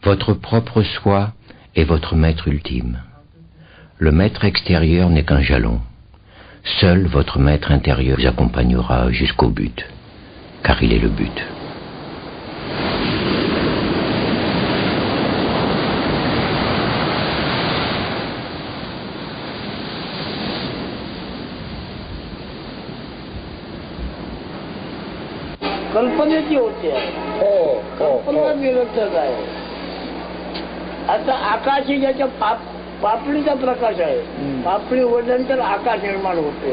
Votre propre soi est votre maître ultime. Le maître extérieur n'est qu'un jalon. Seul votre maître intérieur vous accompagnera jusqu'au but, car il est le but. कल्पनेची होते कल्पना निरर्थक आहे. आता आकाश ही ज्याच्या पापणीचा प्रकाश आहे. पापणी उघडल्यानंतर आकाश निर्माण होते.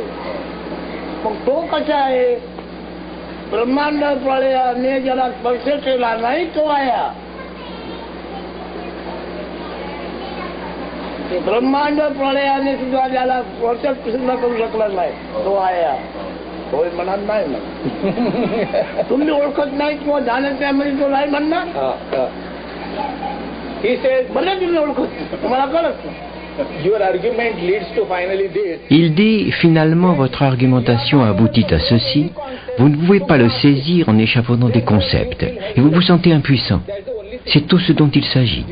मग तो कसा आहे? ब्रह्मांड प्रलयाने ज्याला स्पर्श केला नाही तो आया. ब्रह्मांड प्रलयाने सुद्धा ज्याला स्पर्श सुद्धा करू शकला नाही तो आया. होय म्हणत नाही ना. तुम्ही ओळखत नाही किंवा जाणत त्यामध्ये तो नाही म्हणणार. मला तुम्ही ओळखत तुम्हाला कळत नाही. Il dit, finalement, votre argumentation aboutit à ceci. Vous ne pouvez pas le saisir en échafaudant des concepts. Et vous vous sentez impuissant. C'est tout ce dont il s'agit.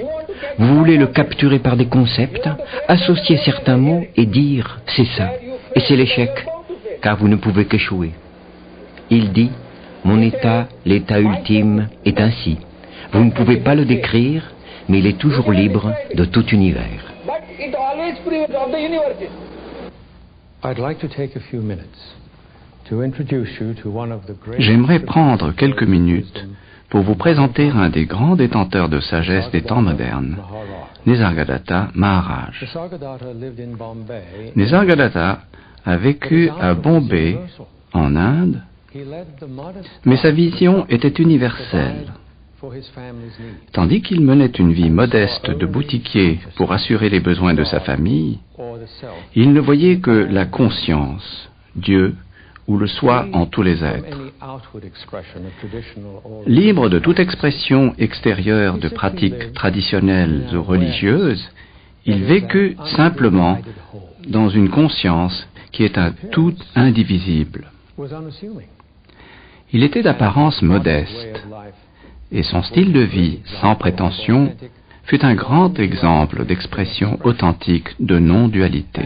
Vous voulez le capturer par des concepts, associer certains mots et dire « c'est ça ». Et c'est l'échec, car vous ne pouvez qu'échouer. Il dit « mon état, l'état ultime, est ainsi. Vous ne pouvez pas le décrire, mais il est toujours libre de tout univers. » J'aimerais prendre quelques minutes pour vous présenter un des grands détenteurs de sagesse des temps modernes, Nisargadatta Maharaj. Nisargadatta a vécu à Bombay, en Inde, mais sa vision était universelle. Tandis qu'il menait une vie modeste de boutiquier pour assurer les besoins de sa famille, il ne voyait que la conscience, Dieu ou le soi en tous les êtres. Libre de toute expression extérieure de pratiques traditionnelles ou religieuses, il vécut simplement dans une conscience qui est un tout indivisible. Il était d'apparence modeste, et son style de vie, sans prétention, fut un grand exemple d'expression authentique de non-dualité.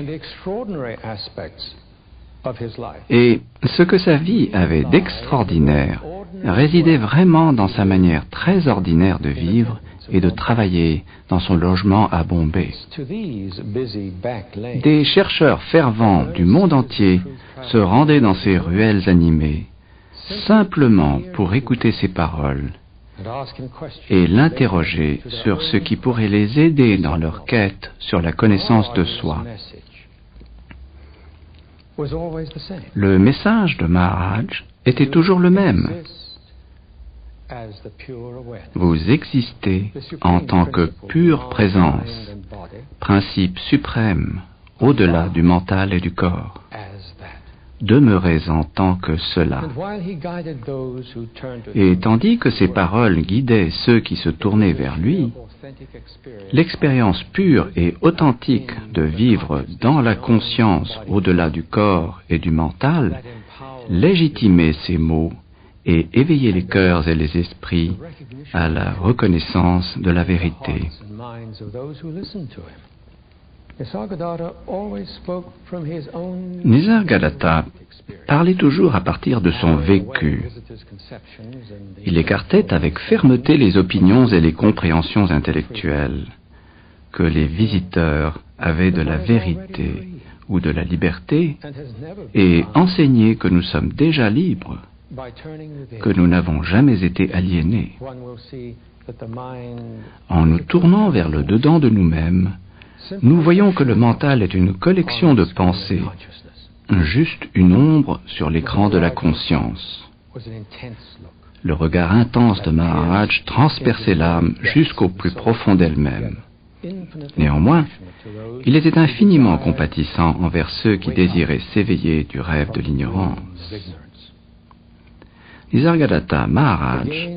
Et ce que sa vie avait d'extraordinaire résidait vraiment dans sa manière très ordinaire de vivre et de travailler dans son logement à Bombay. Des chercheurs fervents du monde entier se rendaient dans ces ruelles animées, simplement pour écouter ses paroles et l'interroger sur ce qui pourrait les aider dans leur quête sur la connaissance de soi. Le message de Maharaj était toujours le même. Vous existez en tant que pure présence, principe suprême, au-delà du mental et du corps. Demeurez en tant que cela. Et tandis que ces paroles guidaient ceux qui se tournaient vers lui, l'expérience pure et authentique de vivre dans la conscience au-delà du corps et du mental légitimait ces mots et éveillait les cœurs et les esprits à la reconnaissance de la vérité. Nisargadatta parlait toujours à partir de son vécu. Il écartait avec fermeté les opinions et les compréhensions intellectuelles que les visiteurs avaient de la vérité ou de la liberté et enseignait que nous sommes déjà libres, que nous n'avons jamais été aliénés. En nous tournant vers le dedans de nous-mêmes, nous voyons que le mental est une collection de pensées, juste une ombre sur l'écran de la conscience. Le regard intense de Maharaj transperçait l'âme jusqu'au plus profond d'elle-même. Néanmoins, il était infiniment compatissant envers ceux qui désiraient s'éveiller du rêve de l'ignorance. Nisargadatta Maharaj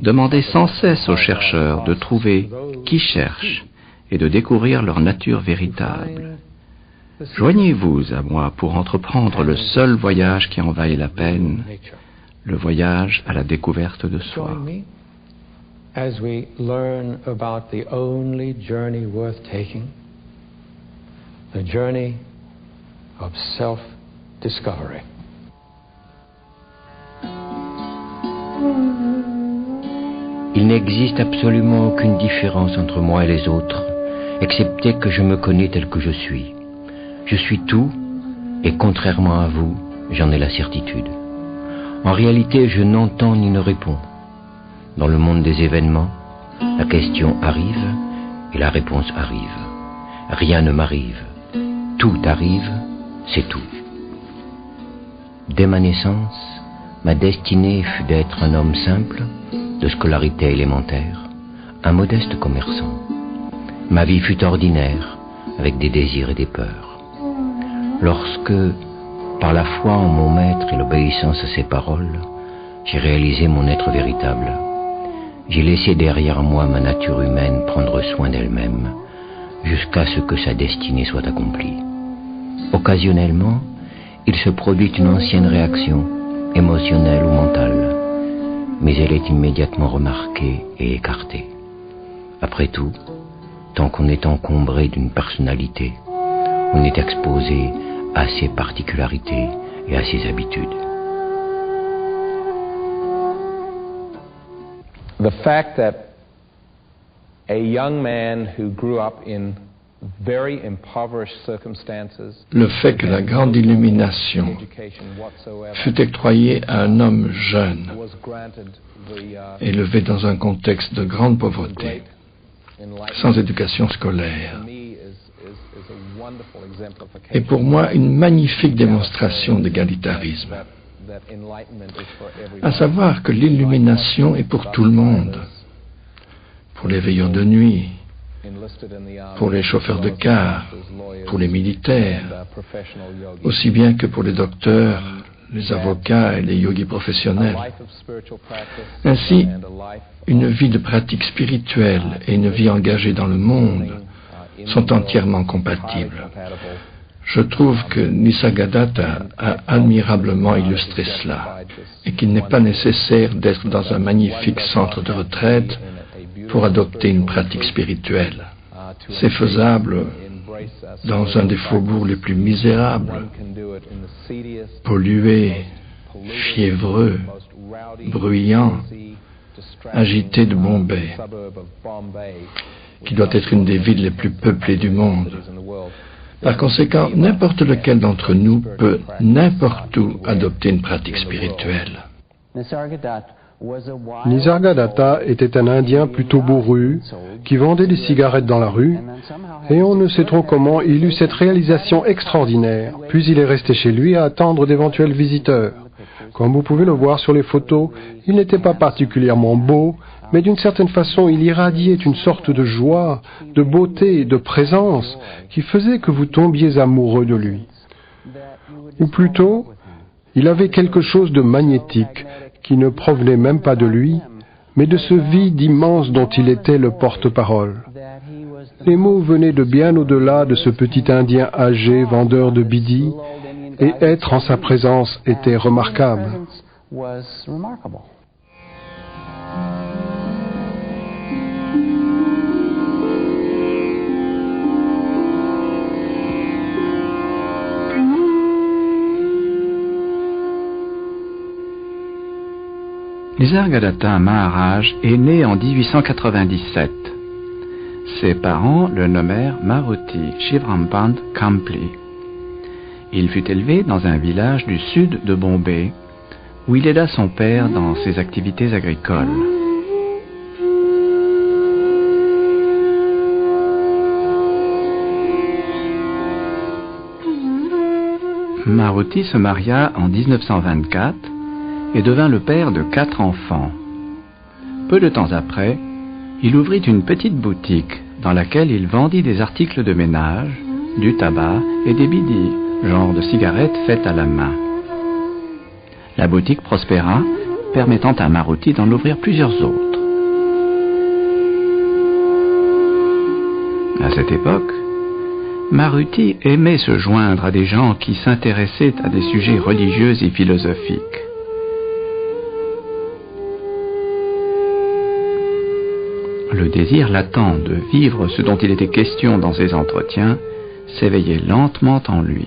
demandait sans cesse aux chercheurs de trouver qui cherche et de découvrir leur nature véritable. Joignez-vous à moi pour entreprendre le seul voyage qui en vaille la peine, le voyage à la découverte de soi. as we learn about the only journey worth taking, the journey of self-discovery. Il n'existe absolument aucune différence entre moi et les autres, excepté que je me connais tel que je suis. Je suis tout, et contrairement à vous, j'en ai la certitude. En réalité, je n'entends ni ne réponds. Dans le monde des événements, la question arrive et la réponse arrive. Rien ne m'arrive. Tout arrive, c'est tout. Dès ma naissance, ma destinée fut d'être un homme simple, de scolarité élémentaire, un modeste commerçant. Ma vie fut ordinaire, avec des désirs et des peurs. Lorsque, par la foi en mon maître et l'obéissance à ses paroles, j'ai réalisé mon être véritable, j'ai laissé derrière moi ma nature humaine prendre soin d'elle-même, jusqu'à ce que sa destinée soit accomplie. Occasionnellement, il se produit une ancienne réaction, émotionnelle ou mentale, mais elle est immédiatement remarquée et écartée. Après tout, tant qu'on est encombré d'une personnalité, on est exposé à ses particularités et à ses habitudes. The fact that a young man who grew up in very impoverished circumstances, le fait que la grande illumination fut octroyée à un homme jeune, élevé dans un contexte de grande pauvreté, sans éducation scolaire, est pour moi une magnifique démonstration d'égalitarisme. À savoir que l'illumination est pour tout le monde, pour les veilleurs de nuit, pour les chauffeurs de car, pour les militaires, aussi bien que pour les docteurs, les avocats et les yogis professionnels. Ainsi, une vie de pratique spirituelle et une vie engagée dans le monde sont entièrement compatibles. Je trouve que Nisargadatta a admirablement illustré cela, et qu'il n'est pas nécessaire d'être dans un magnifique centre de retraite pour adopter une pratique spirituelle. C'est faisable dans un des faubourgs les plus misérables, pollué, fiévreux, bruyant, agité de Bombay, qui doit être une des villes les plus peuplées du monde. Par conséquent, n'importe lequel d'entre nous peut n'importe où adopter une pratique spirituelle. Nisargadatta était un Indien plutôt bourru, qui vendait des cigarettes dans la rue, et on ne sait trop comment il eut cette réalisation extraordinaire, puis il est resté chez lui à attendre d'éventuels visiteurs. Comme vous pouvez le voir sur les photos, il n'était pas particulièrement beau, mais d'une certaine façon il irradiait une sorte de joie, de beauté et de présence qui faisait que vous tombiez amoureux de lui. Ou plutôt, il avait quelque chose de magnétique qui ne provenait même pas de lui, mais de ce vide immense dont il était le porte-parole. Les mots venaient de bien au-delà de ce petit Indien âgé, vendeur de bidi, et être en sa présence était remarquable. Nisargadatta Maharaj est né en 1897. Ses parents le nommèrent Maruti Shivrampant Kampli. Il fut élevé dans un village du sud de Bombay, où il aida son père dans ses activités agricoles. Maruti se maria en 1924 et devint le père de 4 enfants. Peu de temps après, il ouvrit une petite boutique dans laquelle il vendit des articles de ménage, du tabac et des bidis, genre de cigarettes faites à la main. La boutique prospéra, permettant à Maruti d'en ouvrir plusieurs autres. À cette époque, Maruti aimait se joindre à des gens qui s'intéressaient à des sujets religieux et philosophiques. Le désir latent de vivre ce dont il était question dans ces entretiens s'éveillait lentement en lui.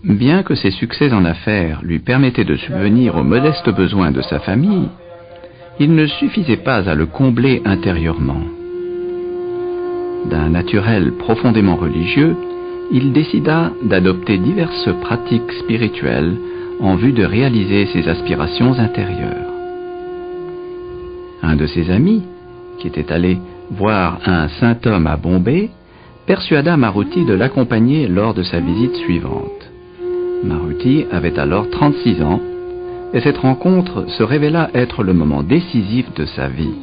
Bien que ses succès en affaires lui permettaient de subvenir aux modestes besoins de sa famille, il ne suffisait pas à le combler intérieurement. D'un naturel profondément religieux, il décida d'adopter diverses pratiques spirituelles en vue de réaliser ses aspirations intérieures. Un de ses amis, qui était allé voir un saint homme à Bombay, persuada Maruti de l'accompagner lors de sa visite suivante. Maruti avait alors 36 ans, et cette rencontre se révéla être le moment décisif de sa vie.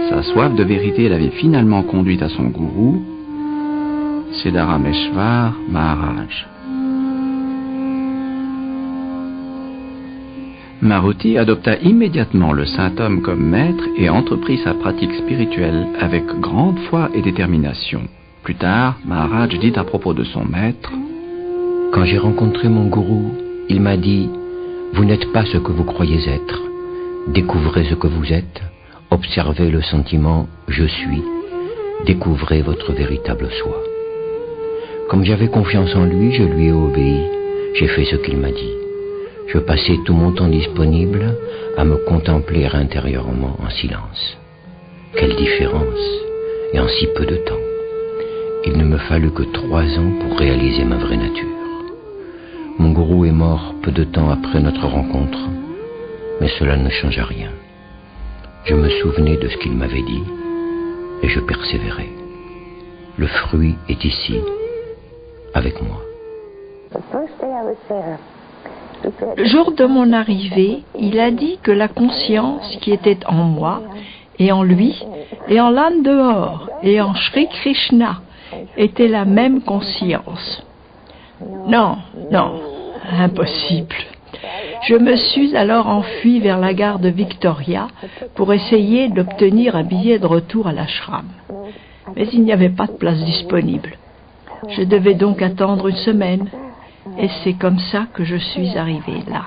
Sa soif de vérité l'avait finalement conduite à son gourou, Siddharameshwar Maharaj. Maruti adopta immédiatement le saint homme comme maître et entreprit sa pratique spirituelle avec grande foi et détermination. Plus tard, Maharaj dit à propos de son maître: Quand j'ai rencontré mon gourou, il m'a dit: vous n'êtes pas ce que vous croyez être. Découvrez ce que vous êtes, observez le sentiment « je suis », découvrez votre véritable soi. Comme j'avais confiance en lui, je lui ai obéi, j'ai fait ce qu'il m'a dit. Je passais tout mon temps disponible à me contempler intérieurement en silence. Quelle différence, et en si peu de temps. Il ne me fallut que 3 ans pour réaliser ma vraie nature. Mon gourou est mort peu de temps après notre rencontre, mais cela ne changea rien. Je me souvenais de ce qu'il m'avait dit, et je persévérais. Le fruit est ici, avec moi. Le jour de mon arrivée, il a dit que la conscience qui était en moi, et en lui, et en l'âne dehors, et en Sri Krishna, était la même conscience. Non, non, impossible. Je me suis alors enfui vers la gare de Victoria pour essayer d'obtenir un billet de retour à l'ashram. Mais il n'y avait pas de place disponible. Je devais donc attendre 1 semaine, et c'est comme ça que je suis arrivé là.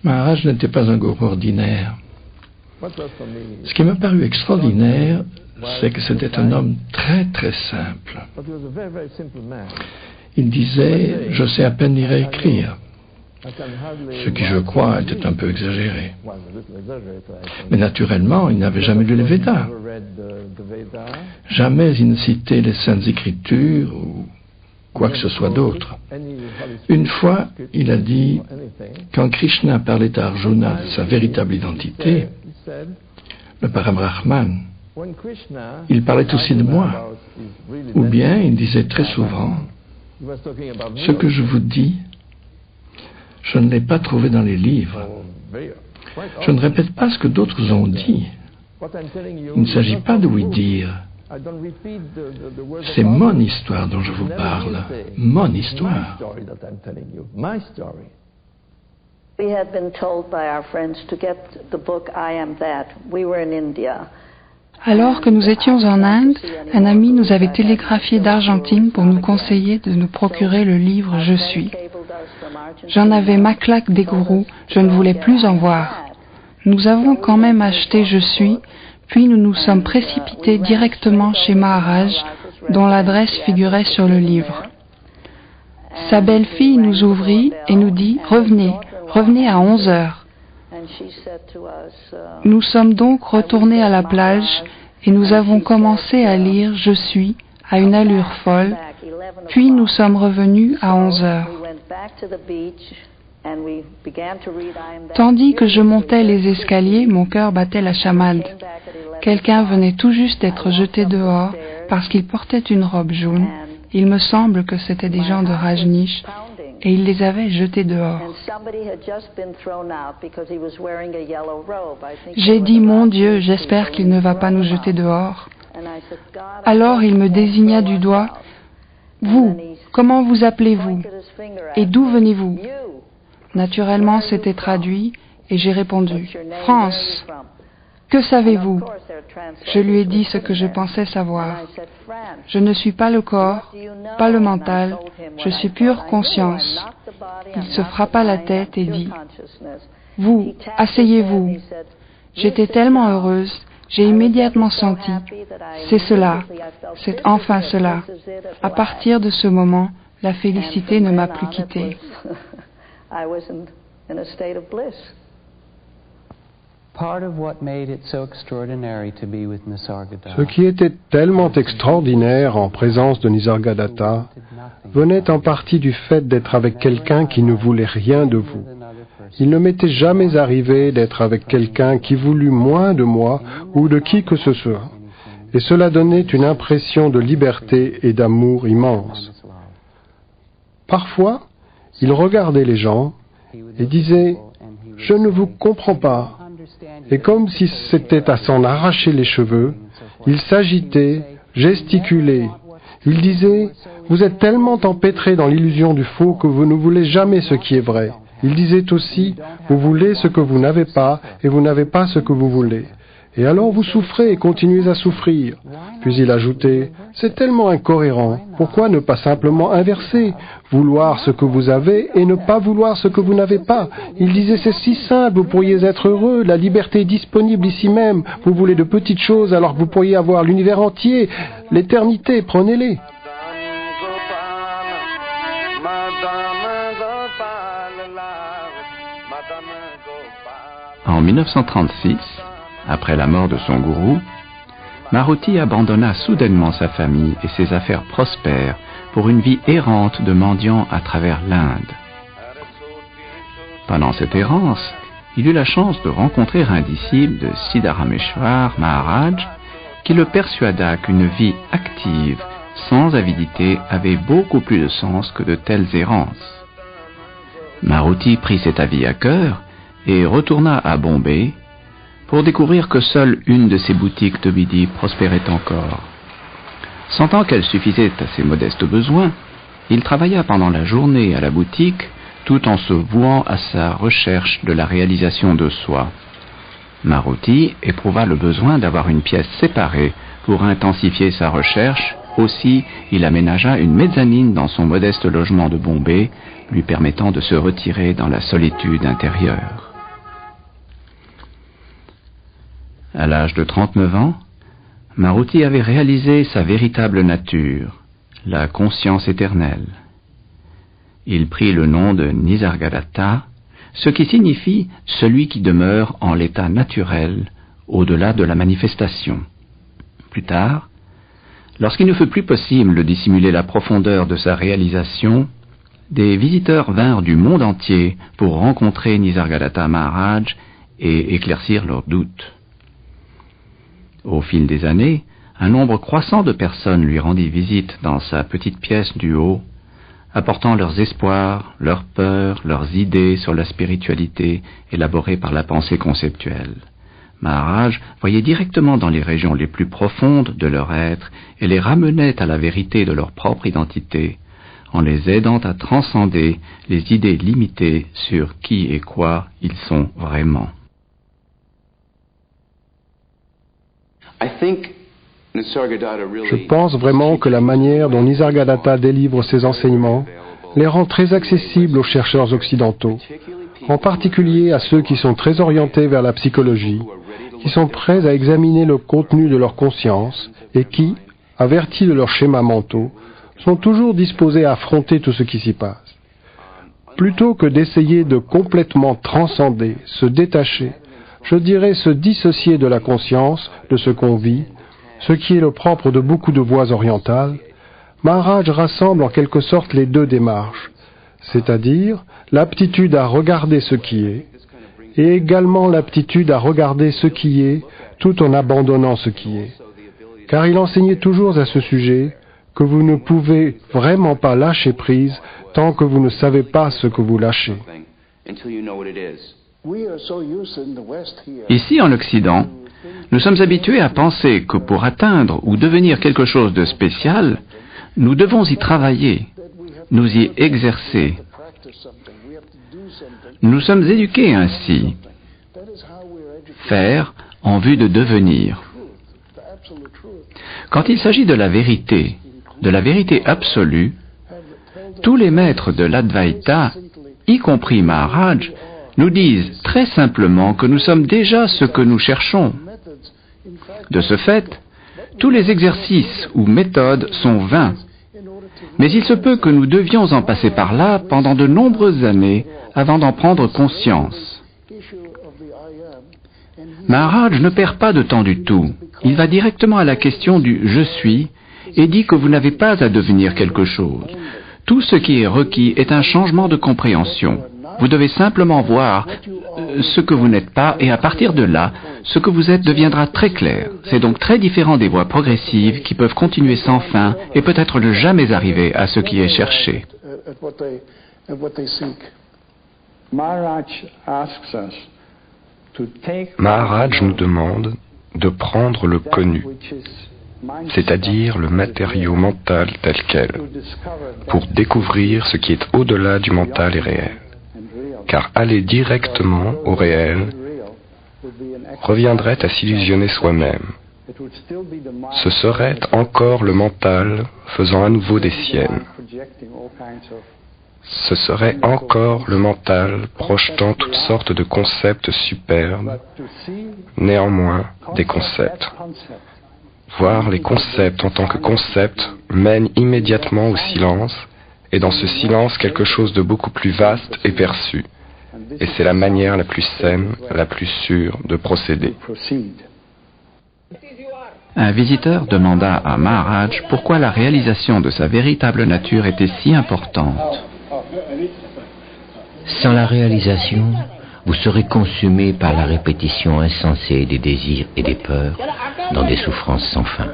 Maharaj n'était pas un gourou ordinaire. Ce qui m'a paru extraordinaire, c'est que c'était un homme très très simple. Il disait « je sais à peine lire et écrire », ce qui, je crois, était un peu exagéré. Mais naturellement, il n'avait jamais lu les Védas. Jamais il ne citait les Saintes Écritures ou quoi que ce soit d'autre. Une fois, il a dit, quand Krishna parlait à Arjuna de sa véritable identité, le Parabrahman, il parlait aussi de moi. Ou bien, il disait très souvent, ce que je vous dis, je ne l'ai pas trouvé dans les livres. Je ne répète pas ce que d'autres ont dit. Il ne s'agit pas de oui dire. C'est mon histoire dont je vous parle. Mon histoire. We had been told by our friends to get the book I Am That. We were in India. Alors que nous étions en Inde, un ami nous avait télégraphié d'Argentine pour nous conseiller de nous procurer le livre Je suis. J'en avais ma claque des gourous, je ne voulais plus en voir. Nous avons quand même acheté Je suis, puis nous nous sommes précipités directement chez Maharaj, dont l'adresse figurait sur le livre. Sa belle-fille nous ouvrit et nous dit « Revenez, revenez à 11 heures ». Nous sommes donc retournés à la plage et nous avons commencé à lire « Je suis » à une allure folle, puis nous sommes revenus à 11 heures. Tandis que je montais les escaliers, mon cœur battait la chamade. Quelqu'un venait tout juste d'être jeté dehors parce qu'il portait une robe jaune. Il me semble que c'étaient des gens de Rajneesh et il les avait jetés dehors. J'ai dit, mon Dieu, j'espère qu'il ne va pas nous jeter dehors. Alors il me désigna du doigt, vous, comment vous appelez-vous et d'où venez-vous? Naturellement, c'était traduit et j'ai répondu, France. Que savez-vous? Je lui ai dit ce que je pensais savoir. Je ne suis pas le corps, pas le mental, je suis pure conscience. Il se frappa la tête et dit, « Vous, asseyez-vous. » J'étais tellement heureuse, j'ai immédiatement senti, c'est cela, c'est enfin cela. À partir de ce moment, la félicité ne m'a plus quittée. Ce qui était tellement extraordinaire en présence de Nisargadatta venait en partie du fait d'être avec quelqu'un qui ne voulait rien de vous. Il ne m'était jamais arrivé d'être avec quelqu'un qui voulut moins de moi ou de qui que ce soit. Et cela donnait une impression de liberté et d'amour immense. Parfois, il regardait les gens et disait « Je ne vous comprends pas ». Et comme si c'était à s'en arracher les cheveux, il s'agitait, gesticulait. Il disait « Vous êtes tellement empêtrés dans l'illusion du faux que vous ne voulez jamais ce qui est vrai ». Il disait aussi « Vous voulez ce que vous n'avez pas et vous n'avez pas ce que vous voulez. Et alors vous souffrez et continuez à souffrir. » Puis il ajoutait « C'est tellement incohérent. Pourquoi ne pas simplement inverser? Vouloir ce que vous avez et ne pas vouloir ce que vous n'avez pas. » Il disait « C'est si simple, vous pourriez être heureux. La liberté est disponible ici même. Vous voulez de petites choses alors que vous pourriez avoir l'univers entier. L'éternité, prenez-les. » En 1936, après la mort de son gourou, Maruti abandonna soudainement sa famille et ses affaires prospères pour une vie errante de mendiant à travers l'Inde. Pendant cette errance, il eut la chance de rencontrer un disciple de Siddharameshwar Maharaj qui le persuada qu'une vie active, sans avidité, avait beaucoup plus de sens que de telles errances. Maruti prit cet avis à cœur et retourna à Bombay pour découvrir que seule une de ses boutiques de midi prospérait encore. Sentant qu'elle suffisait à ses modestes besoins, il travailla pendant la journée à la boutique tout en se vouant à sa recherche de la réalisation de soi. Maruti éprouva le besoin d'avoir une pièce séparée pour intensifier sa recherche. Aussi, il aménagea une mezzanine dans son modeste logement de Bombay, lui permettant de se retirer dans la solitude intérieure. À l'âge de 39 ans, Maruti avait réalisé sa véritable nature, la conscience éternelle. Il prit le nom de Nisargadatta, ce qui signifie « celui qui demeure en l'état naturel, au-delà de la manifestation ». Plus tard, lorsqu'il ne fut plus possible de dissimuler la profondeur de sa réalisation, des visiteurs vinrent du monde entier pour rencontrer Nisargadatta Maharaj et éclaircir leurs doutes. Au fil des années, un nombre croissant de personnes lui rendit visite dans sa petite pièce du haut, apportant leurs espoirs, leurs peurs, leurs idées sur la spiritualité élaborées par la pensée conceptuelle. Maharaj voyait directement dans les régions les plus profondes de leur être et les ramenait à la vérité de leur propre identité, en les aidant à transcender les idées limitées sur qui et quoi ils sont vraiment. Je pense vraiment que la manière dont Nisargadatta délivre ses enseignements les rend très accessibles aux chercheurs occidentaux, en particulier à ceux qui sont très orientés vers la psychologie, qui sont prêts à examiner le contenu de leur conscience et qui, avertis de leurs schémas mentaux, sont toujours disposés à affronter tout ce qui s'y passe. Plutôt que d'essayer de complètement transcender, se détacher, je dirais se dissocier de la conscience, de ce qu'on vit, ce qui est le propre de beaucoup de voies orientales, Maharaj rassemble en quelque sorte les deux démarches, c'est-à-dire l'aptitude à regarder ce qui est, et également l'aptitude à regarder ce qui est tout en abandonnant ce qui est. Car il enseignait toujours à ce sujet que vous ne pouvez vraiment pas lâcher prise tant que vous ne savez pas ce que vous lâchez. Ici, en Occident, nous sommes habitués à penser que pour atteindre ou devenir quelque chose de spécial, nous devons y travailler, nous y exercer. Nous sommes éduqués ainsi. Faire en vue de devenir. Quand il s'agit de la vérité absolue, tous les maîtres de l'Advaita, y compris Maharaj, nous disent très simplement que nous sommes déjà ce que nous cherchons. De ce fait, tous les exercices ou méthodes sont vains. Mais il se peut que nous devions en passer par là pendant de nombreuses années avant d'en prendre conscience. Maharaj ne perd pas de temps du tout. Il va directement à la question du « je suis » et dit que vous n'avez pas à devenir quelque chose. Tout ce qui est requis est un changement de compréhension. Vous devez simplement voir ce que vous n'êtes pas et à partir de là, ce que vous êtes deviendra très clair. C'est donc très différent des voies progressives qui peuvent continuer sans fin et peut-être ne jamais arriver à ce qui est cherché. Maharaj nous demande de prendre le connu, c'est-à-dire le matériau mental tel quel, pour découvrir ce qui est au-delà du mental et réel. Car aller directement au réel reviendrait à s'illusionner soi-même. Ce serait encore le mental faisant à nouveau des siennes. Ce serait encore le mental projetant toutes sortes de concepts superbes, néanmoins des concepts. Voir les concepts en tant que concepts mène immédiatement au silence, et dans ce silence quelque chose de beaucoup plus vaste est perçu. Et c'est la manière la plus saine, la plus sûre de procéder. Un visiteur demanda à Maharaj pourquoi la réalisation de sa véritable nature était si importante. Sans la réalisation, vous serez consumé par la répétition insensée des désirs et des peurs dans des souffrances sans fin.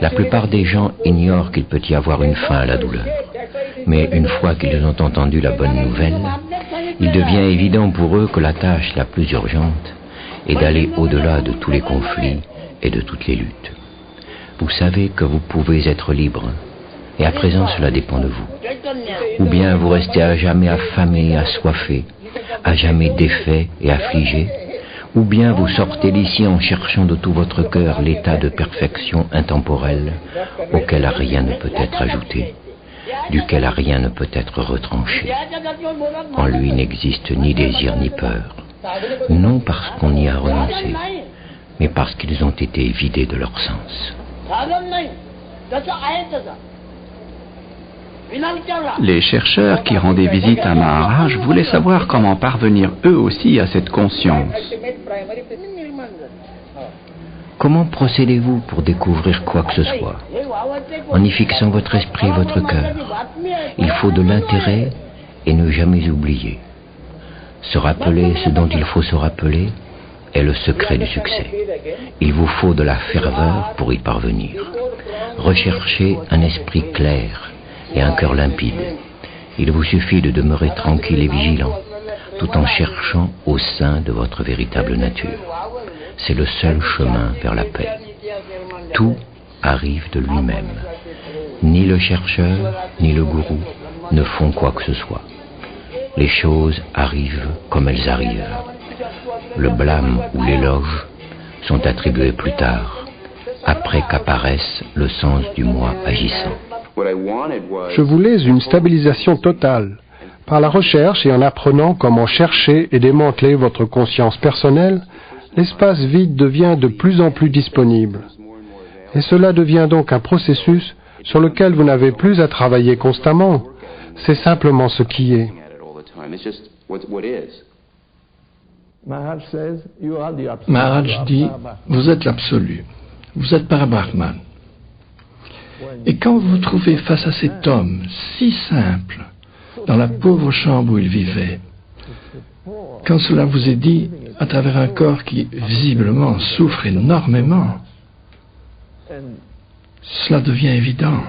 La plupart des gens ignorent qu'il peut y avoir une fin à la douleur. Mais une fois qu'ils ont entendu la bonne nouvelle, il devient évident pour eux que la tâche la plus urgente est d'aller au-delà de tous les conflits et de toutes les luttes. Vous savez que vous pouvez être libre, et à présent cela dépend de vous. Ou bien vous restez à jamais affamé et assoiffé, à jamais défait et affligé, ou bien vous sortez d'ici en cherchant de tout votre cœur l'état de perfection intemporelle auquel rien ne peut être ajouté, duquel rien ne peut être retranché. En lui n'existe ni désir ni peur, non parce qu'on y a renoncé, mais parce qu'ils ont été vidés de leur sens. Les chercheurs qui rendaient visite à Maharaj voulaient savoir comment parvenir eux aussi à cette conscience. Comment procédez-vous pour découvrir quoi que ce soit? En y fixant votre esprit et votre cœur. Il faut de l'intérêt et ne jamais oublier. Se rappeler ce dont il faut se rappeler est le secret du succès. Il vous faut de la ferveur pour y parvenir. Recherchez un esprit clair et un cœur limpide. Il vous suffit de demeurer tranquille et vigilant, tout en cherchant au sein de votre véritable nature. C'est le seul chemin vers la paix. Tout arrive de lui-même. Ni le chercheur, ni le gourou ne font quoi que ce soit. Les choses arrivent comme elles arrivent. Le blâme ou l'éloge sont attribués plus tard, après qu'apparaisse le sens du moi agissant. Je voulais une stabilisation totale. Par la recherche et en apprenant comment chercher et démanteler votre conscience personnelle, l'espace vide devient de plus en plus disponible. Et cela devient donc un processus sur lequel vous n'avez plus à travailler constamment. C'est simplement ce qui est. Maharaj dit, vous êtes l'absolu, vous êtes Parabrahman. Et quand vous vous trouvez face à cet homme si simple, dans la pauvre chambre où il vivait, quand cela vous est dit à travers un corps qui visiblement souffre énormément, cela devient évident.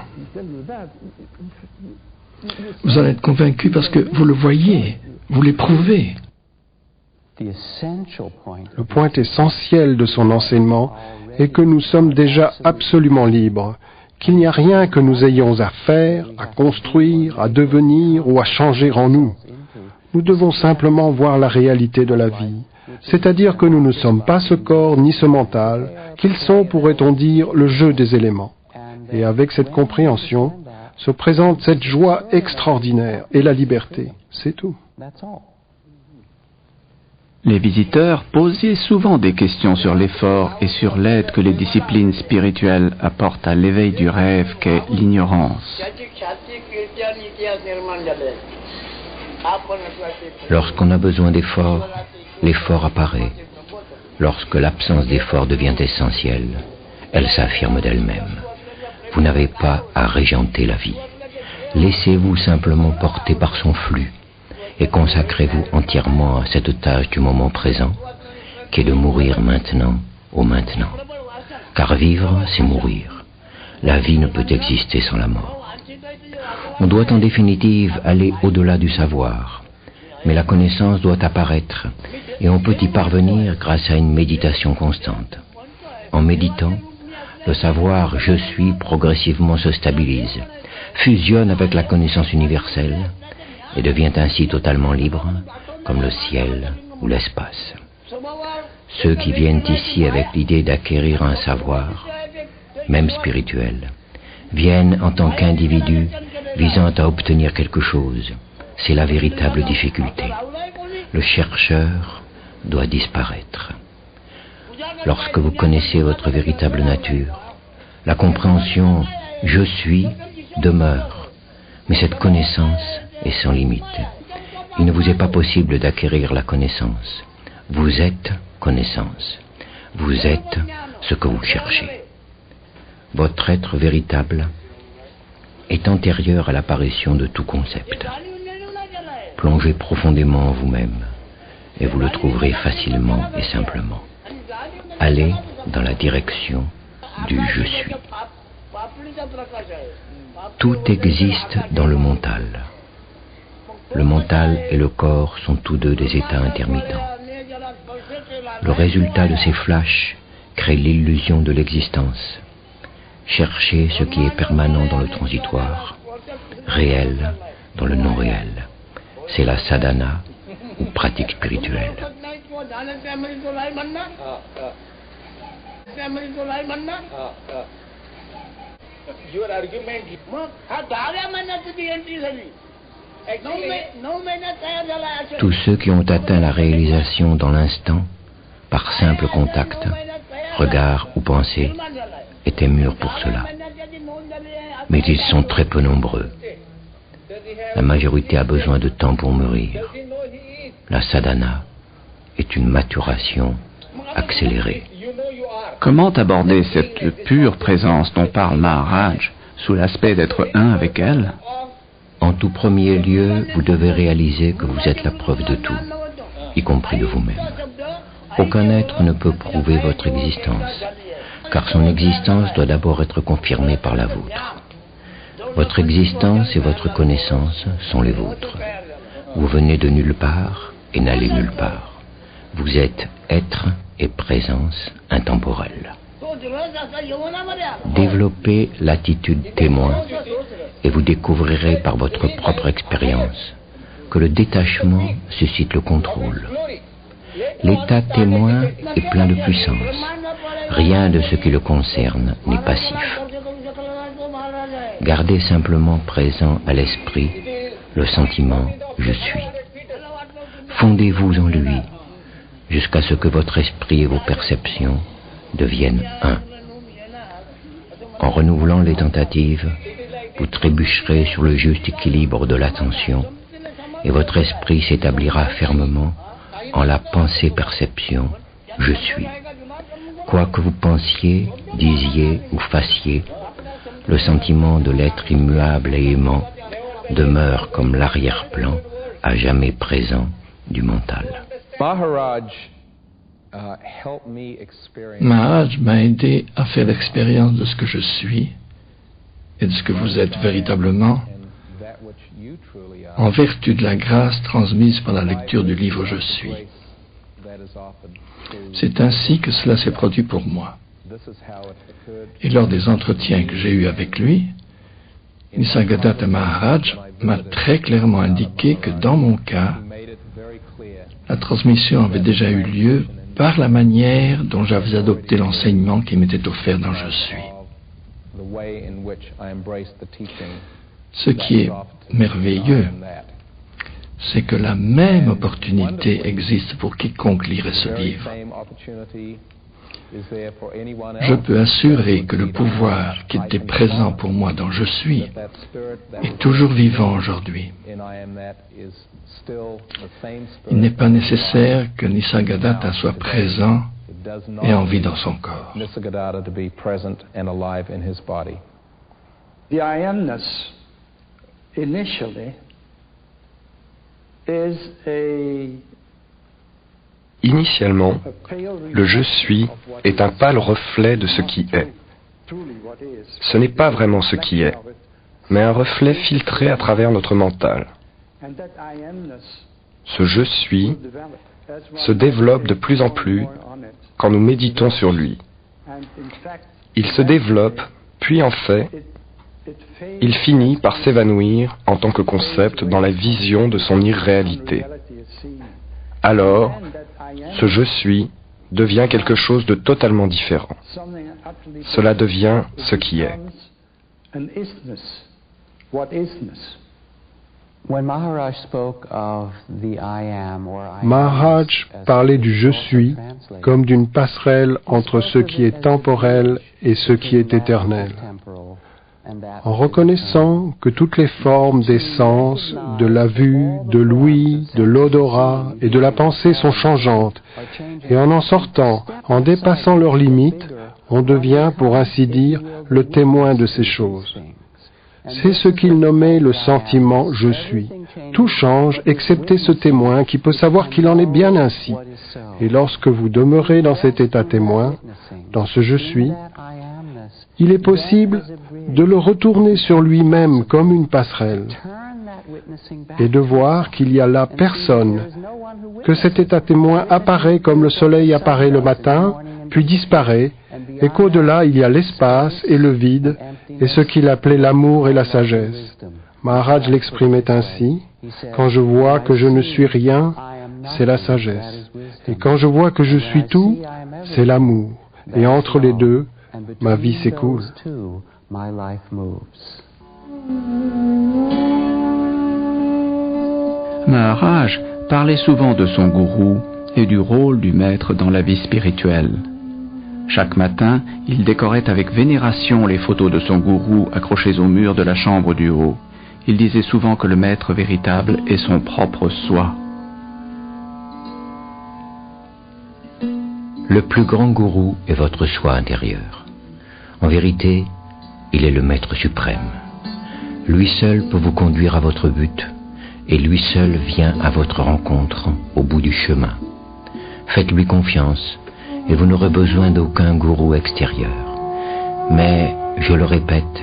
Vous en êtes convaincu parce que vous le voyez, vous l'éprouvez. Le point essentiel de son enseignement est que nous sommes déjà absolument libres, qu'il n'y a rien que nous ayons à faire, à construire, à devenir ou à changer en nous. Nous devons simplement voir la réalité de la vie, c'est-à-dire que nous ne sommes pas ce corps ni ce mental, qu'ils sont, pourrait-on dire, le jeu des éléments. Et avec cette compréhension, se présente cette joie extraordinaire et la liberté, c'est tout. Les visiteurs posaient souvent des questions sur l'effort et sur l'aide que les disciplines spirituelles apportent à l'éveil du rêve qu'est l'ignorance. Lorsqu'on a besoin d'effort, l'effort apparaît. Lorsque l'absence d'effort devient essentielle, elle s'affirme d'elle-même. Vous n'avez pas à régenter la vie. Laissez-vous simplement porter par son flux et consacrez-vous entièrement à cette tâche du moment présent, qui est de mourir maintenant au maintenant. Car vivre, c'est mourir. La vie ne peut exister sans la mort. On doit en définitive aller au-delà du savoir, mais la connaissance doit apparaître, et on peut y parvenir grâce à une méditation constante. En méditant, le savoir « je suis » progressivement se stabilise, fusionne avec la connaissance universelle, et devient ainsi totalement libre, comme le ciel ou l'espace. Ceux qui viennent ici avec l'idée d'acquérir un savoir, même spirituel, viennent en tant qu'individus visant à obtenir quelque chose. C'est la véritable difficulté. Le chercheur doit disparaître. Lorsque vous connaissez votre véritable nature, la compréhension « je suis » demeure, mais cette connaissance est sans limite. Il ne vous est pas possible d'acquérir la connaissance. Vous êtes connaissance. Vous êtes ce que vous cherchez. Votre être véritable est antérieur à l'apparition de tout concept. Plongez profondément en vous-même et vous le trouverez facilement et simplement. Allez dans la direction du « je suis ». Tout existe dans le mental. Le mental et le corps sont tous deux des états intermittents. Le résultat de ces flashs crée l'illusion de l'existence. Cherchez ce qui est permanent dans le transitoire, réel dans le non-réel. C'est la sadhana ou pratique spirituelle. Tous ceux qui ont atteint la réalisation dans l'instant, par simple contact, regard ou pensée, étaient mûrs pour cela. Mais ils sont très peu nombreux. La majorité a besoin de temps pour mûrir. La sadhana est une maturation accélérée. Comment aborder cette pure présence dont parle Maharaj sous l'aspect d'être un avec elle? En tout premier lieu, vous devez réaliser que vous êtes la preuve de tout, y compris de vous-même. Aucun être ne peut prouver votre existence, car son existence doit d'abord être confirmée par la vôtre. Votre existence et votre connaissance sont les vôtres. Vous venez de nulle part et n'allez nulle part. Vous êtes être et présence intemporelle. Développez l'attitude témoin et vous découvrirez par votre propre expérience que le détachement suscite le contrôle. L'état témoin est plein de puissance. Rien de ce qui le concerne n'est passif. Gardez simplement présent à l'esprit le sentiment « je suis ». Fondez-vous en lui jusqu'à ce que votre esprit et vos perceptions deviennent un. En renouvelant les tentatives, vous trébucherez sur le juste équilibre de l'attention et votre esprit s'établira fermement en la pensée-perception « je suis ». Quoi que vous pensiez, disiez ou fassiez, le sentiment de l'être immuable et aimant demeure comme l'arrière-plan à jamais présent du mental. Maharaj m'a aidé à faire l'expérience de ce que je suis et de ce que vous êtes véritablement en vertu de la grâce transmise par la lecture du livre Je suis. C'est ainsi que cela s'est produit pour moi. Et lors des entretiens que j'ai eus avec lui, Nisargadatta Maharaj m'a très clairement indiqué que dans mon cas, La transmission avait déjà eu lieu par la manière dont j'avais adopté l'enseignement qui m'était offert dans Je suis. Ce qui est merveilleux, c'est que la même opportunité existe pour quiconque lirait ce livre. Je peux assurer que le pouvoir qui était présent pour moi dans Je suis est toujours vivant aujourd'hui. Il n'est pas nécessaire que Nisargadatta soit présent et en vie dans son corps. The I amness initially is Initialement, le Je suis est un pâle reflet de ce qui est. Ce n'est pas vraiment ce qui est, mais un reflet filtré à travers notre mental. Ce Je suis se développe de plus en plus quand nous méditons sur lui. Il se développe, puis en fait, il finit par s'évanouir en tant que concept dans la vision de son irréalité. Alors, ce Je suis devient quelque chose de totalement différent. Cela devient ce qui est. Maharaj parlait du Je suis comme d'une passerelle entre ce qui est temporel et ce qui est éternel. En reconnaissant que toutes les formes des sens, de la vue, de l'ouïe, de l'odorat et de la pensée sont changeantes, et en sortant, en dépassant leurs limites, on devient, pour ainsi dire, le témoin de ces choses. C'est ce qu'il nommait le sentiment « je suis ». Tout change, excepté ce témoin qui peut savoir qu'il en est bien ainsi. Et lorsque vous demeurez dans cet état témoin, dans ce « je suis », il est possible de le retourner sur lui-même comme une passerelle et de voir qu'il y a là personne, que cet état témoin apparaît comme le soleil apparaît le matin, puis disparaît, et qu'au-delà il y a l'espace et le vide, et ce qu'il appelait l'amour et la sagesse. Maharaj l'exprimait ainsi: quand je vois que je ne suis rien, c'est la sagesse, et quand je vois que je suis tout, c'est l'amour, et entre les deux, ma vie s'écoule. Maharaj parlait souvent de son gourou et du rôle du maître dans la vie spirituelle. Chaque matin, il décorait avec vénération les photos de son gourou accrochées au mur de la chambre du haut. Il disait souvent que le maître véritable est son propre soi. Le plus grand gourou est votre soi intérieur. En vérité, il est le maître suprême. Lui seul peut vous conduire à votre but, et lui seul vient à votre rencontre au bout du chemin. Faites-lui confiance, et vous n'aurez besoin d'aucun gourou extérieur. Mais, je le répète,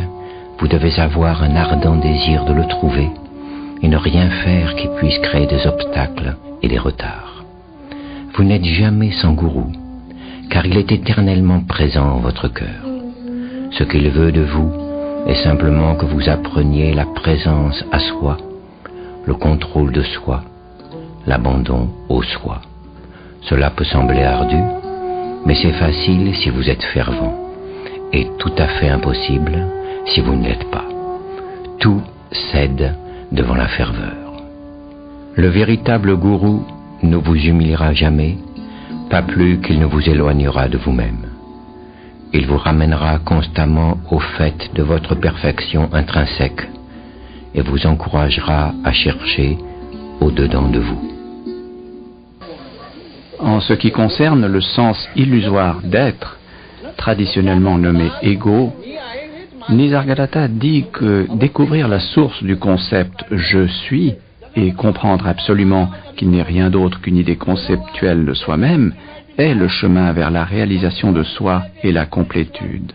vous devez avoir un ardent désir de le trouver, et ne rien faire qui puisse créer des obstacles et des retards. Vous n'êtes jamais sans gourou, car il est éternellement présent en votre cœur. Ce qu'il veut de vous est simplement que vous appreniez la présence à soi, le contrôle de soi, l'abandon au soi. Cela peut sembler ardu, mais c'est facile si vous êtes fervent, et tout à fait impossible si vous ne l'êtes pas. Tout cède devant la ferveur. Le véritable gourou ne vous humiliera jamais, pas plus qu'il ne vous éloignera de vous-même. Il vous ramènera constamment au fait de votre perfection intrinsèque et vous encouragera à chercher au-dedans de vous. En ce qui concerne le sens illusoire d'être, traditionnellement nommé ego, Nisargadatta dit que découvrir la source du concept « je suis » et comprendre absolument qu'il n'est rien d'autre qu'une idée conceptuelle de soi-même est le chemin vers la réalisation de soi et la complétude.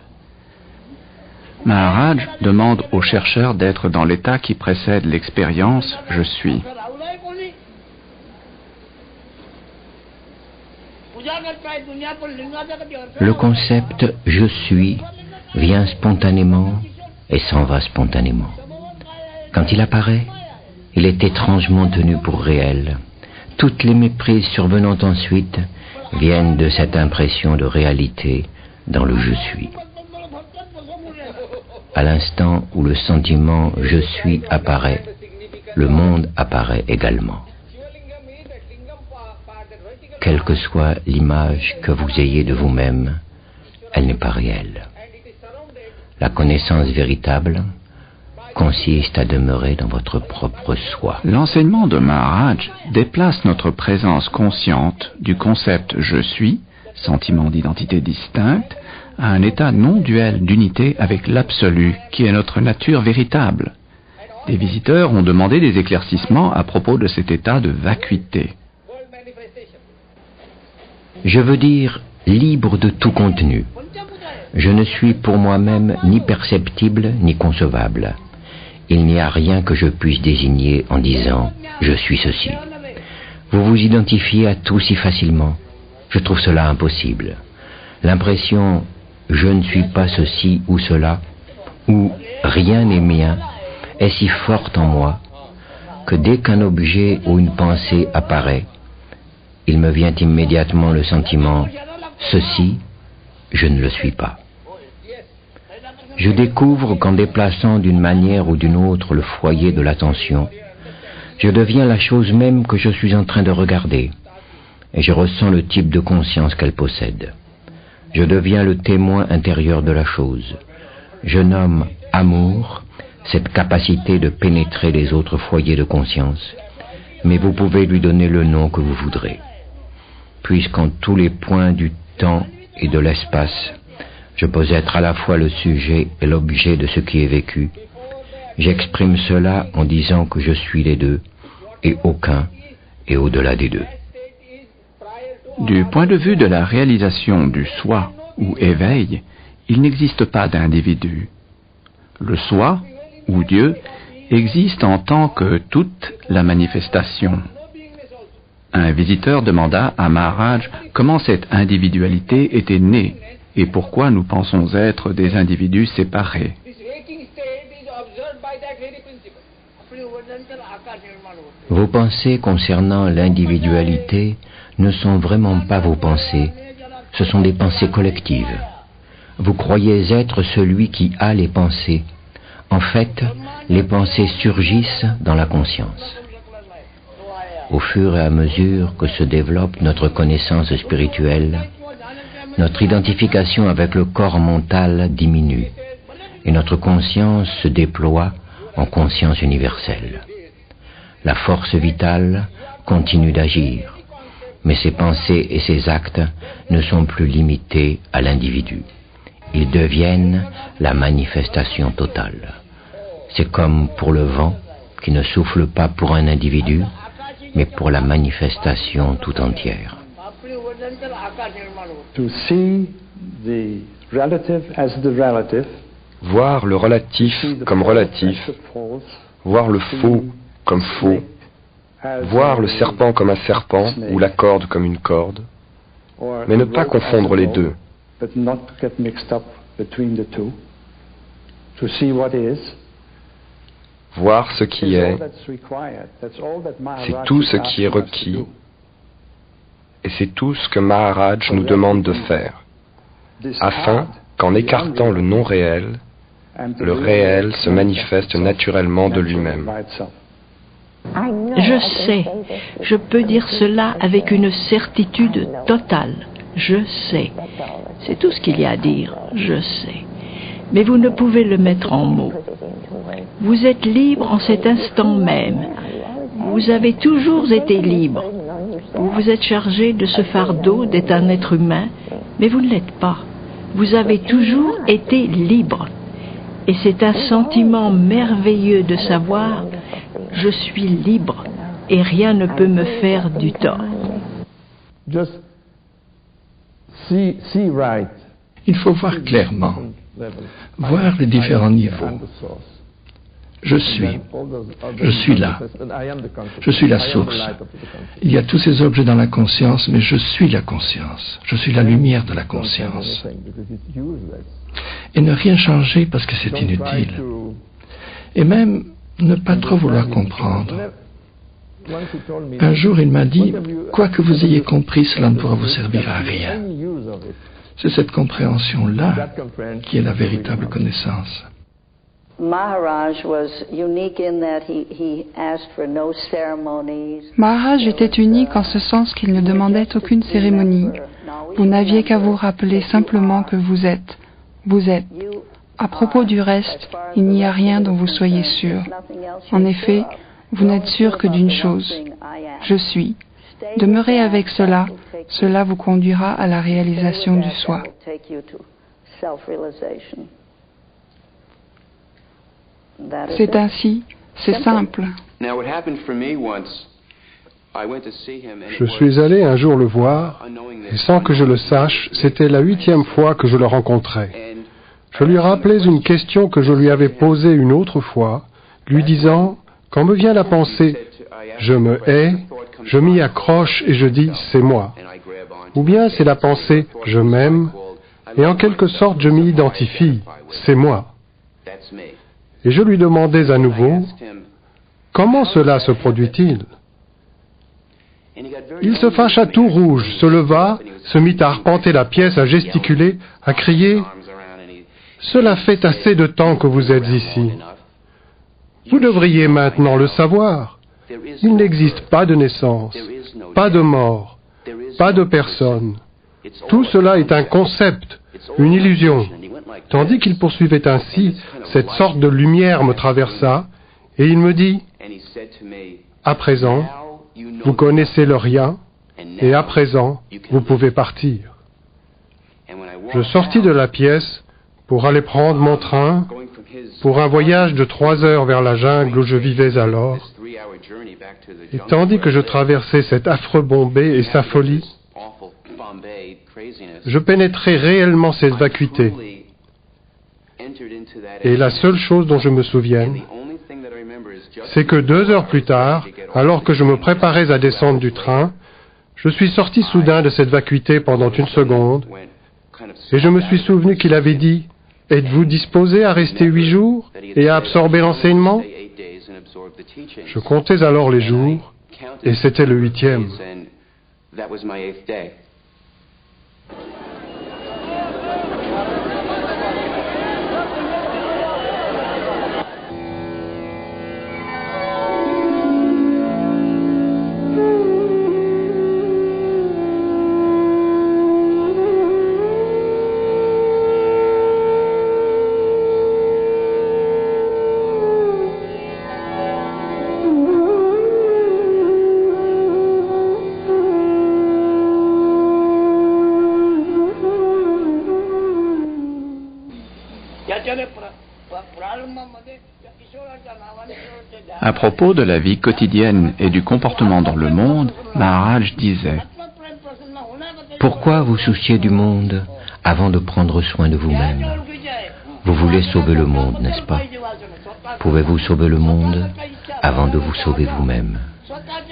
Maharaj demande aux chercheurs d'être dans l'état qui précède l'expérience « je suis ». Le concept « je suis » vient spontanément et s'en va spontanément. Quand il apparaît, il est étrangement tenu pour réel, Toutes les méprises survenant ensuite viennent de cette impression de réalité dans le je suis. À l'instant où le sentiment je suis apparaît, le monde apparaît également. Quelle que soit l'image que vous ayez de vous-même, elle n'est pas réelle. La connaissance véritable consiste à demeurer dans votre propre soi. L'enseignement de Maharaj déplace notre présence consciente du concept « je suis », sentiment d'identité distincte, à un état non duel d'unité avec l'absolu, qui est notre nature véritable. Des visiteurs ont demandé des éclaircissements à propos de cet état de vacuité. Je veux dire libre de tout contenu. Je ne suis pour moi-même ni perceptible ni concevable. Il n'y a rien que je puisse désigner en disant « je suis ceci ». Vous vous identifiez à tout si facilement. Je trouve cela impossible. L'impression « je ne suis pas ceci ou cela » ou « rien n'est mien » est si forte en moi que dès qu'un objet ou une pensée apparaît, il me vient immédiatement le sentiment « ceci, je ne le suis pas ». Je découvre qu'en déplaçant d'une manière ou d'une autre le foyer de l'attention, je deviens la chose même que je suis en train de regarder, et je ressens le type de conscience qu'elle possède. Je deviens le témoin intérieur de la chose. Je nomme amour cette capacité de pénétrer les autres foyers de conscience, mais vous pouvez lui donner le nom que vous voudrez. Puisqu'en tous les points du temps et de l'espace, je peux être à la fois le sujet et l'objet de ce qui est vécu, j'exprime cela en disant que je suis les deux, et aucun est au-delà des deux. Du point de vue de la réalisation du soi ou éveil, il n'existe pas d'individu. Le soi, ou Dieu, existe en tant que toute la manifestation. Un visiteur demanda à Maharaj comment cette individualité était née et pourquoi nous pensons être des individus séparés. Vos pensées concernant l'individualité ne sont vraiment pas vos pensées, ce sont des pensées collectives. Vous croyez être celui qui a les pensées. En fait, les pensées surgissent dans la conscience. Au fur et à mesure que se développe notre connaissance spirituelle, notre identification avec le corps mental diminue et notre conscience se déploie en conscience universelle. La force vitale continue d'agir, mais ses pensées et ses actes ne sont plus limités à l'individu. Ils deviennent la manifestation totale. C'est comme pour le vent qui ne souffle pas pour un individu, mais pour la manifestation tout entière. To see the relative as the relative, voir le relatif comme relatif, voir le faux comme faux, voir le serpent comme un serpent ou la corde comme une corde, mais ne pas confondre les deux. but not to get mixed up between the two. To see what is. Voir ce qui est, c'est tout ce qui est requis, et c'est tout ce que Maharaj nous demande de faire, afin qu'en écartant le non réel, le réel se manifeste naturellement de lui-même. Je sais, je peux dire cela avec une certitude totale. Je sais. C'est tout ce qu'il y a à dire, je sais. Mais vous ne pouvez le mettre en mots. Vous êtes libre en cet instant même. Vous avez toujours été libre. Vous vous êtes chargé de ce fardeau d'être un être humain, mais vous ne l'êtes pas. Vous avez toujours été libre. Et c'est un sentiment merveilleux de savoir « je suis libre et rien ne peut me faire du tort ». Il faut voir clairement, voir les différents niveaux. Je suis là, je suis la source. Il y a tous ces objets dans la conscience, mais je suis la conscience, je suis la lumière de la conscience. Et ne rien changer parce que c'est inutile. Et même ne pas trop vouloir comprendre. Un jour, il m'a dit, quoi que vous ayez compris, cela ne pourra vous servir à rien. C'est cette compréhension-là qui est la véritable connaissance. Maharaj was unique in that he asked for no ceremonies. Maharaj était unique en ce sens qu'il ne demandait aucune cérémonie. Vous n'aviez qu'à vous rappeler simplement que vous êtes. Vous êtes. À propos du reste, il n'y a rien dont vous soyez sûr. En effet, vous n'êtes sûr que d'une chose. Je suis. Demeurez avec cela. Cela vous conduira à la réalisation du soi. C'est ainsi, c'est simple. Je suis allé un jour le voir, et sans que je le sache, c'était la 8e fois que je le rencontrais. Je lui rappelais une question que je lui avais posée une autre fois, lui disant, quand me vient la pensée, je me hais, je m'y accroche et je dis, c'est moi. Ou bien c'est la pensée, je m'aime, et en quelque sorte je m'y identifie, c'est moi. Et je lui demandais à nouveau, comment cela se produit-il? Il se fâcha tout rouge, se leva, se mit à arpenter la pièce, à gesticuler, à crier, « Cela fait assez de temps que vous êtes ici. Vous devriez maintenant le savoir. Il n'existe pas de naissance, pas de mort, pas de personne. Tout cela est un concept, une illusion. » Tandis qu'il poursuivait ainsi, cette sorte de lumière me traversa, et il me dit, « À présent, vous connaissez le rien, et à présent, vous pouvez partir. » Je sortis de la pièce pour aller prendre mon train pour un voyage de 3 heures vers la jungle où je vivais alors. Et tandis que je traversais cet affreux Bombay et sa folie, je pénétrais réellement cette vacuité. Et la seule chose dont je me souvienne, c'est que 2 heures plus tard, alors que je me préparais à descendre du train, je suis sorti soudain de cette vacuité pendant une seconde, et je me suis souvenu qu'il avait dit, « Êtes-vous disposé à rester 8 jours et à absorber l'enseignement ?» Je comptais alors les jours, et c'était le 8e. À propos de la vie quotidienne et du comportement dans le monde, Maharaj disait, « Pourquoi vous soucier du monde avant de prendre soin de vous-même? Vous voulez sauver le monde, n'est-ce pas? Pouvez-vous sauver le monde avant de vous sauver vous-même?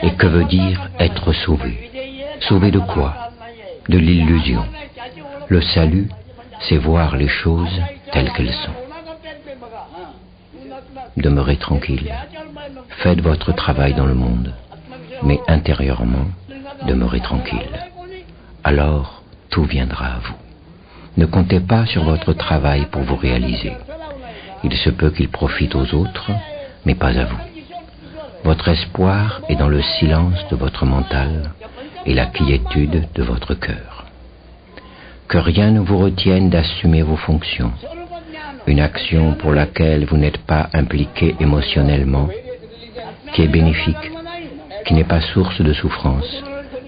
Et que veut dire être sauvé? Sauvé de quoi? De l'illusion. Le salut, c'est voir les choses telles qu'elles sont. Demeurez tranquille. Faites votre travail dans le monde, mais intérieurement, demeurez tranquille. Alors, tout viendra à vous. Ne comptez pas sur votre travail pour vous réaliser. Il se peut qu'il profite aux autres, mais pas à vous. Votre espoir est dans le silence de votre mental et la quiétude de votre cœur. Que rien ne vous retienne d'assumer vos fonctions. Une action pour laquelle vous n'êtes pas impliqué émotionnellement, qui est bénéfique, qui n'est pas source de souffrance,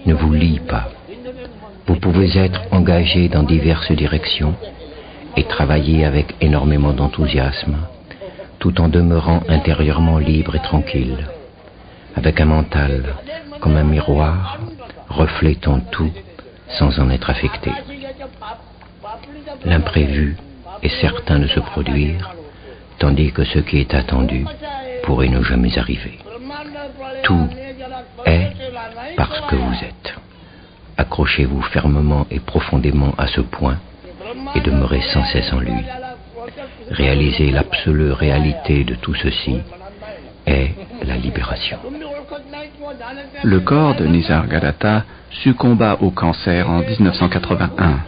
ne vous lie pas. Vous pouvez être engagé dans diverses directions et travailler avec énormément d'enthousiasme, tout en demeurant intérieurement libre et tranquille, avec un mental comme un miroir, reflétant tout sans en être affecté. L'imprévu est certain de se produire, tandis que ce qui est attendu pourrait ne jamais arriver. Tout est parce que vous êtes. Accrochez-vous fermement et profondément à ce point et demeurez sans cesse en lui. Réalisez l'absolue réalité de tout ceci est la libération. le corps de Nisargadatta succomba au cancer en 1981.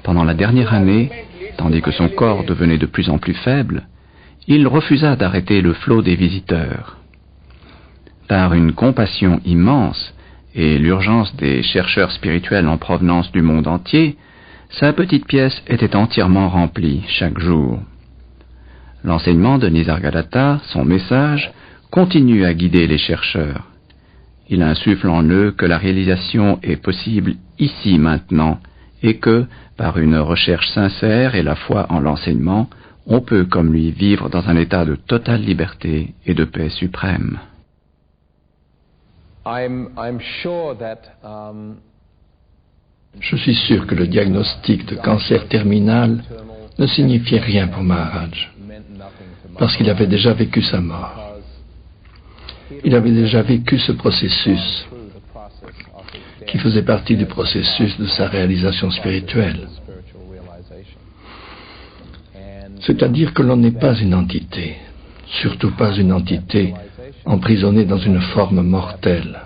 Pendant la dernière année, tandis que son corps devenait de plus en plus faible, il refusa d'arrêter le flot des visiteurs. Par une compassion immense et l'urgence des chercheurs spirituels en provenance du monde entier, sa petite pièce était entièrement remplie chaque jour. L'enseignement de Nisargadatta, son message, continue à guider les chercheurs. Il insuffle en eux que la réalisation est possible ici maintenant et que, par une recherche sincère et la foi en l'enseignement, on peut, comme lui, vivre dans un état de totale liberté et de paix suprême. Je suis sûr que le diagnostic de cancer terminal ne signifiait rien pour Maharaj, parce qu'il avait déjà vécu sa mort. Il avait déjà vécu ce processus, qui faisait partie du processus de sa réalisation spirituelle. C'est-à-dire que l'on n'est pas une entité, surtout pas une entité emprisonnée dans une forme mortelle.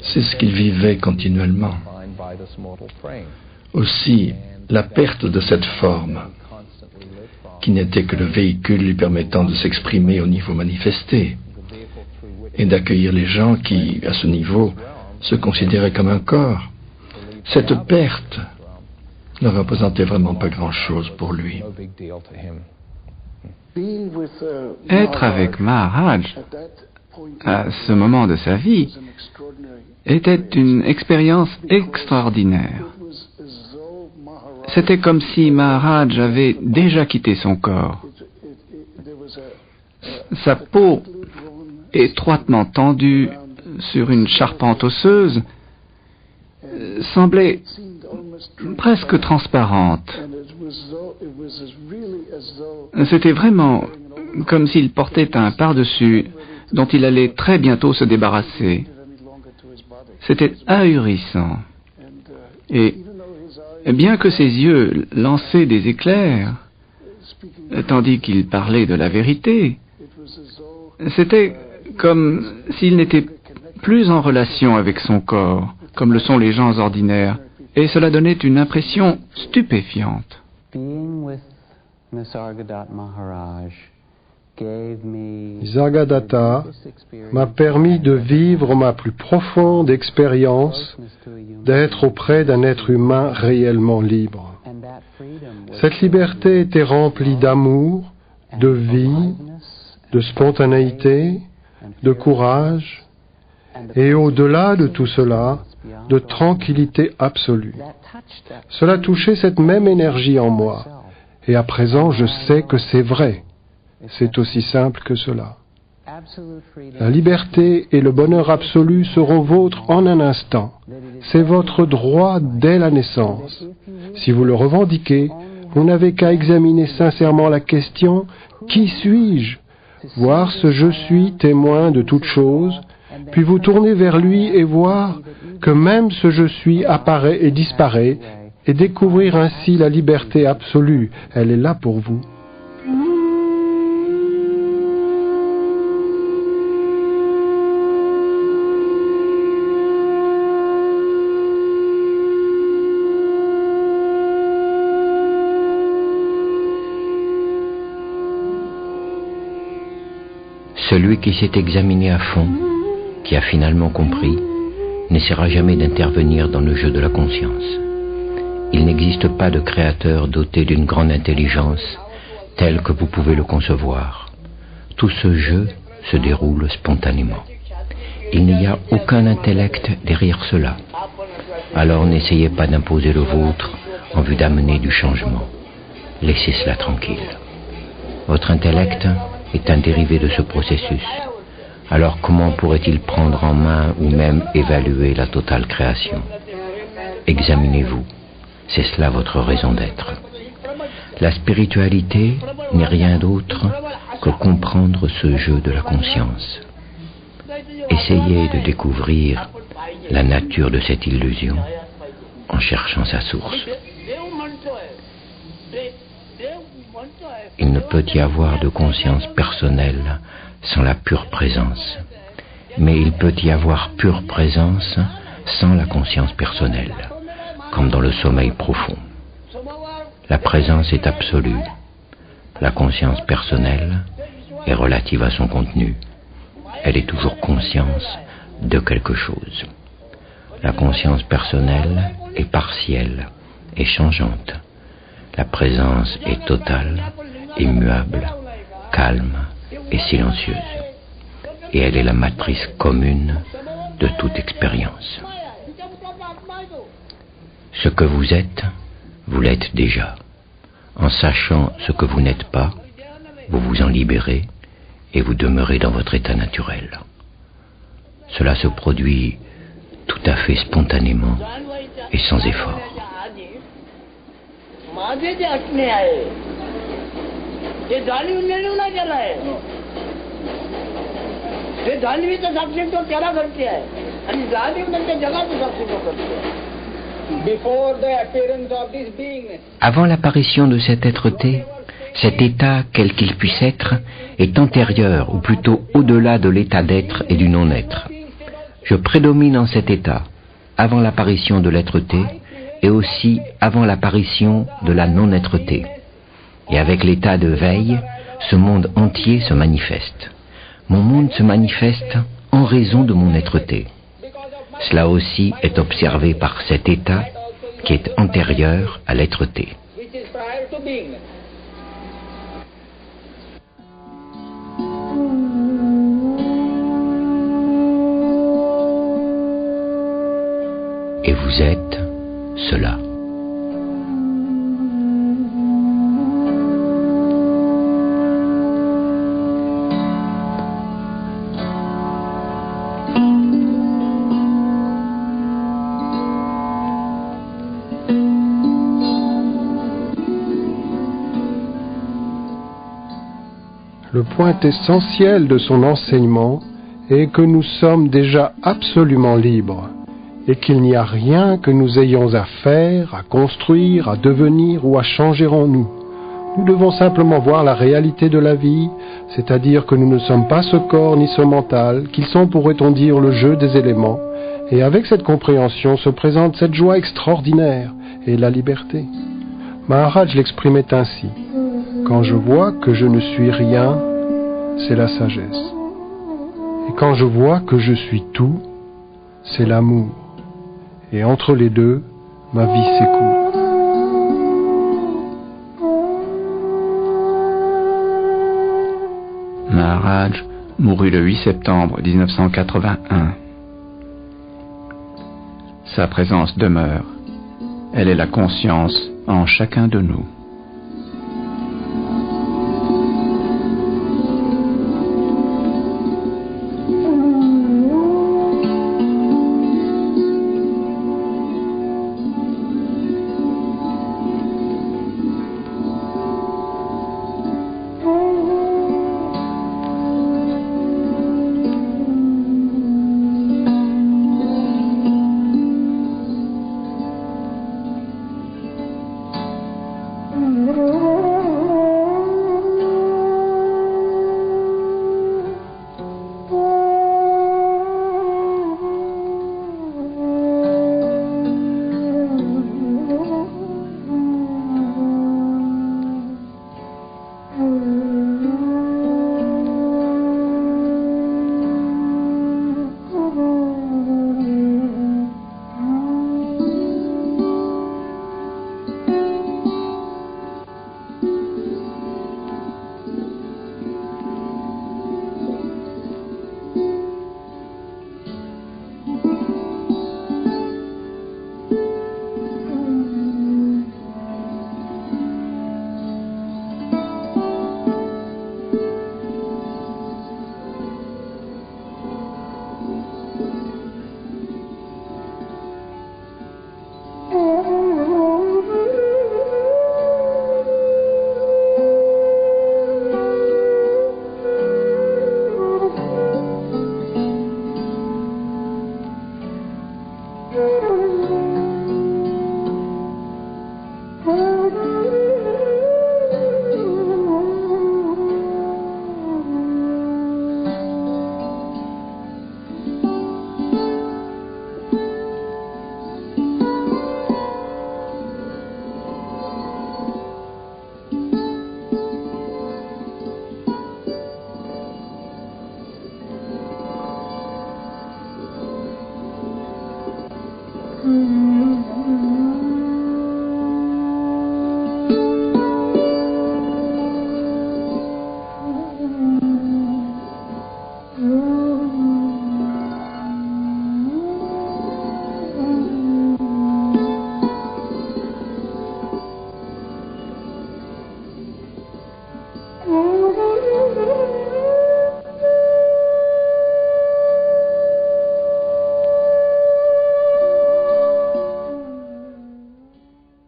C'est ce qu'il vivait continuellement. Aussi, la perte de cette forme, qui n'était que le véhicule lui permettant de s'exprimer au niveau manifesté, et d'accueillir les gens qui, à ce niveau, se considéraient comme un corps. Cette perte ne représentait vraiment pas grand-chose pour lui. Être avec Maharaj, à ce moment de sa vie, était une expérience extraordinaire. C'était comme si Maharaj avait déjà quitté son corps. Sa peau, étroitement tendue sur une charpente osseuse, semblait presque transparente. C'était vraiment comme s'il portait un par-dessus dont il allait très bientôt se débarrasser. C'était ahurissant. Et bien que ses yeux lançaient des éclairs, tandis qu'il parlait de la vérité, c'était comme s'il n'était plus en relation avec son corps, comme le sont les gens ordinaires, et cela donnait une impression stupéfiante. Nisargadatta m'a permis de vivre ma plus profonde expérience d'être auprès d'un être humain réellement libre. Cette liberté était remplie d'amour, de vie, de spontanéité, de courage, et au-delà de tout cela, de tranquillité absolue. Cela touchait cette même énergie en moi, et à présent je sais que c'est vrai. C'est aussi simple que cela. La liberté et le bonheur absolu seront vôtres en un instant. C'est votre droit dès la naissance. Si vous le revendiquez, vous n'avez qu'à examiner sincèrement la question « Qui suis-je ?» voir ce « Je suis » témoin de toute chose, puis vous tourner vers lui et voir que même ce « Je suis » apparaît et disparaît, et découvrir ainsi la liberté absolue. Elle est là pour vous. Celui qui s'est examiné à fond, qui a finalement compris, n'essaiera jamais d'intervenir dans le jeu de la conscience. Il n'existe pas de créateur doté d'une grande intelligence tel que vous pouvez le concevoir. Tout ce jeu se déroule spontanément. Il n'y a aucun intellect derrière cela. Alors n'essayez pas d'imposer le vôtre en vue d'amener du changement. Laissez cela tranquille. Votre intellect est un dérivé de ce processus. Alors comment pourrait-il prendre en main ou même évaluer la totale création? Examinez-vous. C'est cela votre raison d'être. La spiritualité n'est rien d'autre que comprendre ce jeu de la conscience. Essayez de découvrir la nature de cette illusion en cherchant sa source. Il ne peut y avoir de conscience personnelle sans la pure présence. Mais il peut y avoir pure présence sans la conscience personnelle, comme dans le sommeil profond. La présence est absolue. La conscience personnelle est relative à son contenu. Elle est toujours conscience de quelque chose. La conscience personnelle est partielle et changeante. La présence est totale, immuable, calme et silencieuse. Et elle est la matrice commune de toute expérience. Ce que vous êtes, vous l'êtes déjà. En sachant ce que vous n'êtes pas, vous vous en libérez et vous demeurez dans votre état naturel. Cela se produit tout à fait spontanément et sans effort. Avant l'apparition de cet être-té, cet état, quel qu'il puisse être, est antérieur, ou plutôt au-delà de l'état d'être et du non-être. Je prédomine en cet état, avant l'apparition de l'être-té, et aussi avant l'apparition de la non-être-té. Et avec l'état de veille, ce monde entier se manifeste. Mon monde se manifeste en raison de mon être-té. Cela aussi est observé par cet état qui est antérieur à l'être-té. Et vous êtes cela. Le point essentiel de son enseignement est que nous sommes déjà absolument libres et qu'il n'y a rien que nous ayons à faire, à construire, à devenir ou à changer en nous. Nous devons simplement voir la réalité de la vie, c'est-à-dire que nous ne sommes pas ce corps ni ce mental, qu'ils sont, pourrait-on dire, le jeu des éléments, et avec cette compréhension se présente cette joie extraordinaire et la liberté. Maharaj l'exprimait ainsi: quand je vois que je ne suis rien, c'est la sagesse. Et quand je vois que je suis tout, c'est l'amour. Et entre les deux, ma vie s'écoule. Maharaj mourut le 8 septembre 1981. Sa présence demeure. Elle est la conscience en chacun de nous. Mm-hmm.